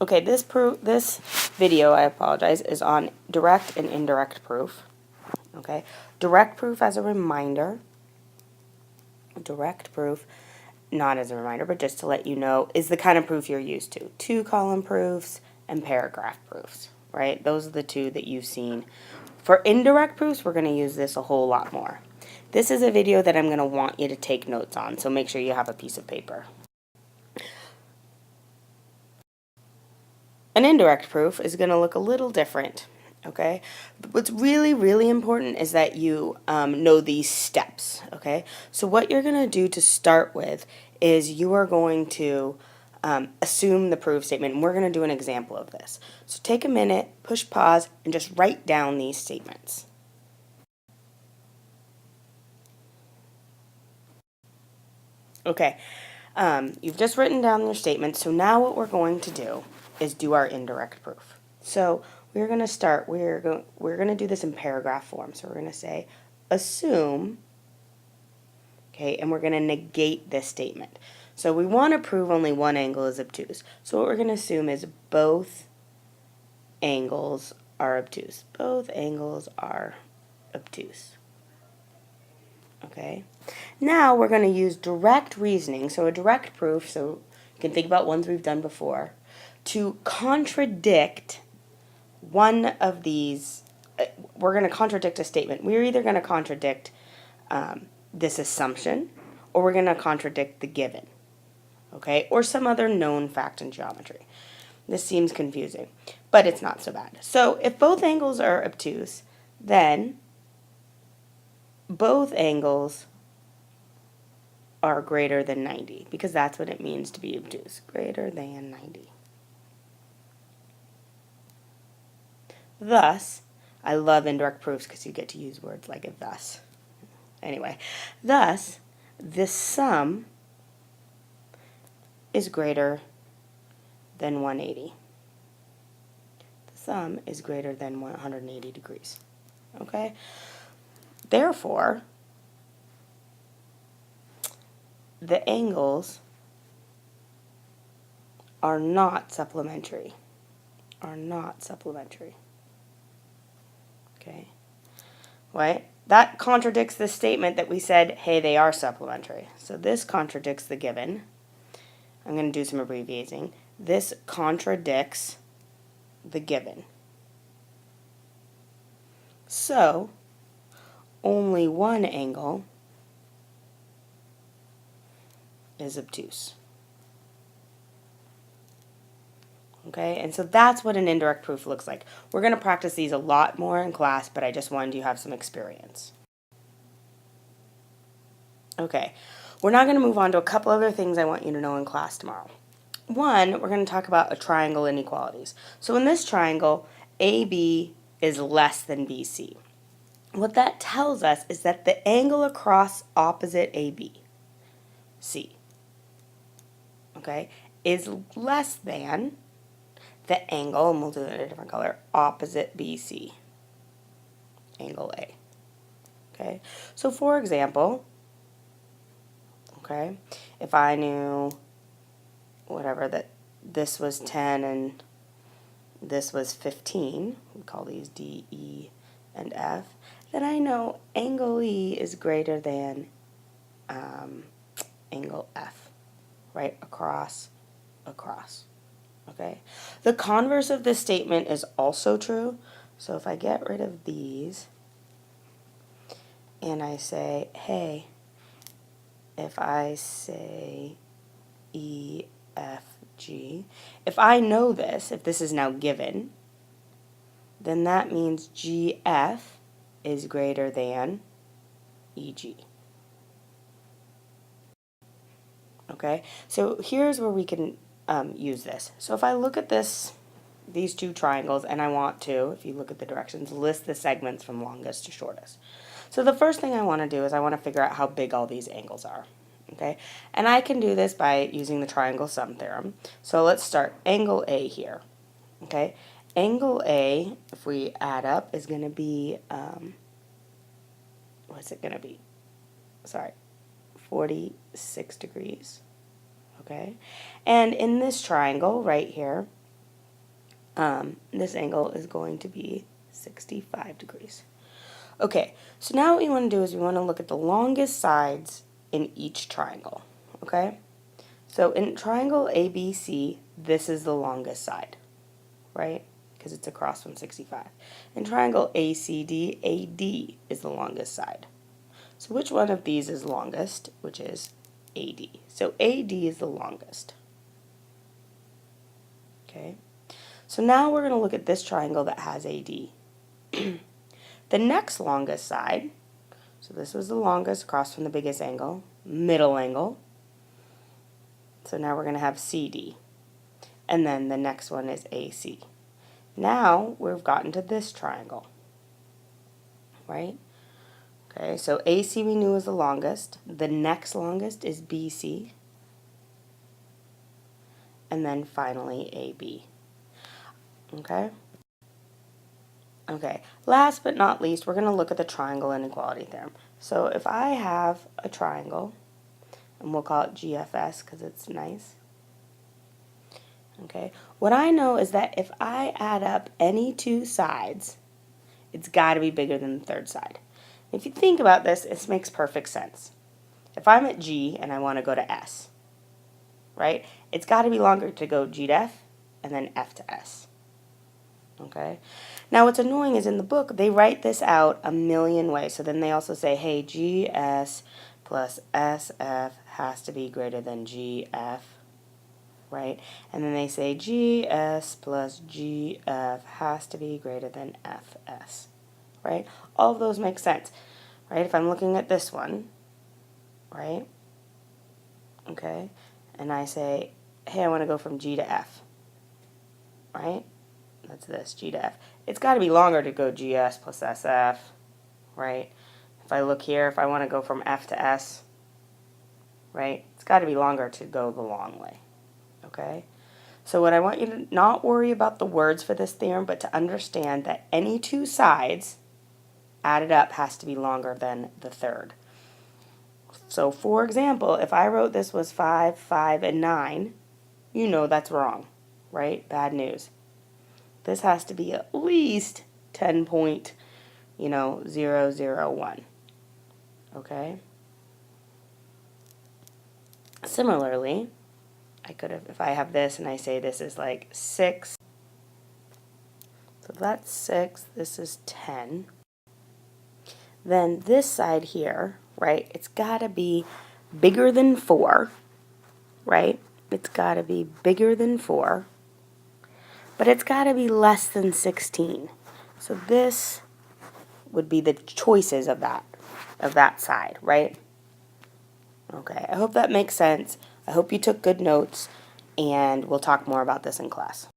Okay, this video, I apologize, is on direct and indirect proof. Okay, direct proof as a reminder. Direct proof, not as a reminder, but just to let you know, is the kind of proof you're used to. 2-column proofs and paragraph proofs, right? Those are the two that you've seen. For indirect proofs, we're going to use this a whole lot more. This is a video that I'm going to want you to take notes on, so make sure you have a piece of paper. An indirect proof is going to look a little different, okay? But what's really, really important is that you know these steps, okay? So what you're going to do to start with is you are going to assume the proof statement, and we're going to do an example of this. So take a minute, push pause, and just write down these statements. Okay, you've just written down your statement, so now what we're going to do is do our indirect proof. So we're going to start, we're going to do this in paragraph form. So we're going to say, assume, okay, and we're going to negate this statement. So we want to prove only one angle is obtuse. So what we're going to assume is both angles are obtuse. Both angles are obtuse. Okay. Now we're going to use direct reasoning, so a direct proof, so you can think about ones we've done before, to contradict one of these. We're going to contradict a statement. We're either going to contradict this assumption, or we're going to contradict the given, okay, or some other known fact in geometry. This seems confusing, but it's not so bad. So if both angles are obtuse, then both angles are greater than 90, because that's what it means to be obtuse, greater than 90. Thus, I love indirect proofs because you get to use words like a thus. Anyway, thus, this sum is greater than 180. The sum is greater than 180 degrees. Okay? Therefore, the angles are not supplementary. Are not supplementary. Okay? Right? That contradicts the statement that we said, hey, they are supplementary. So this contradicts the given. I'm going to do some abbreviating. This contradicts the given. So, only one angle is obtuse. Okay, and so that's what an indirect proof looks like. We're going to practice these a lot more in class, but I just wanted you to have some experience. Okay, we're now going to move on to a couple other things I want you to know in class tomorrow. One, we're going to talk about a triangle inequalities. So in this triangle, AB is less than BC. What that tells us is that the angle across opposite AB, C, okay, is less than the angle, and we'll do it in a different color, opposite BC, angle A. Okay, so for example, okay, if I knew whatever that this was 10 and this was 15, we call these D, E, and F, then I know angle E is greater than angle F, right, across. Okay, the converse of this statement is also true. So if I get rid of these and I say, hey, if I say E, F, G, if I know this, if this is now given, then that means GF is greater than EG. Okay, so here's where we can use this. So if I look at these two triangles, and I want to, if you look at the directions, list the segments from longest to shortest. So the first thing I want to do is I want to figure out how big all these angles are. Okay, and I can do this by using the triangle sum theorem. So let's start angle A here. Okay, angle A, if we add up, is going to be, what's it going to be? Sorry, 46 degrees. Okay, and in this triangle right here, This angle is going to be 65 degrees. Okay, so now what we want to do is we want to look at the longest sides in each triangle, okay? So in triangle ABC, this is the longest side, right? Because it's across from 65. In triangle ACD, AD is the longest side. So which one of these is longest, which is AD? So AD is the longest. Okay. So now we're going to look at this triangle that has AD. The next longest side, so this was the longest across from the biggest angle, middle angle. So now we're going to have CD. And then the next one is AC. Now we've gotten to this triangle, right? Okay, so AC we knew was the longest. The next longest is BC. And then finally AB. Okay? Okay, last but not least, we're going to look at the triangle inequality theorem. So if I have a triangle, and we'll call it GFS because it's nice. Okay, what I know is that if I add up any two sides, it's got to be bigger than the third side. If you think about this, it makes perfect sense. If I'm at G and I want to go to S, right, it's got to be longer to go G to F and then F to S. Okay. Now what's annoying is in the book they write this out a million ways. So then they also say, hey, GS plus SF has to be greater than GF, right? And then they say GS plus GF has to be greater than FS, right? All of those make sense, right? If I'm looking at this one, right? Okay. And I say, hey, I want to go from G to F, right? That's this, G to F. It's got to be longer to go GS plus SF, right? If I look here, if I want to go from F to S, right, it's got to be longer to go the long way, okay? So what I want you to not worry about the words for this theorem, but to understand that any two sides added up has to be longer than the third. So for example, if I wrote this was 5, 5, and 9, you know that's wrong, right? Bad news. This has to be at least 10.001. Okay? Similarly, I could have, if I have this and I say this is like 6, so that's 6, this is 10. Then this side here, right, it's got to be bigger than 4, right? It's got to be bigger than 4. But it's got to be less than 16. So this would be the choices of that side, right? Okay, I hope that makes sense. I hope you took good notes, and we'll talk more about this in class.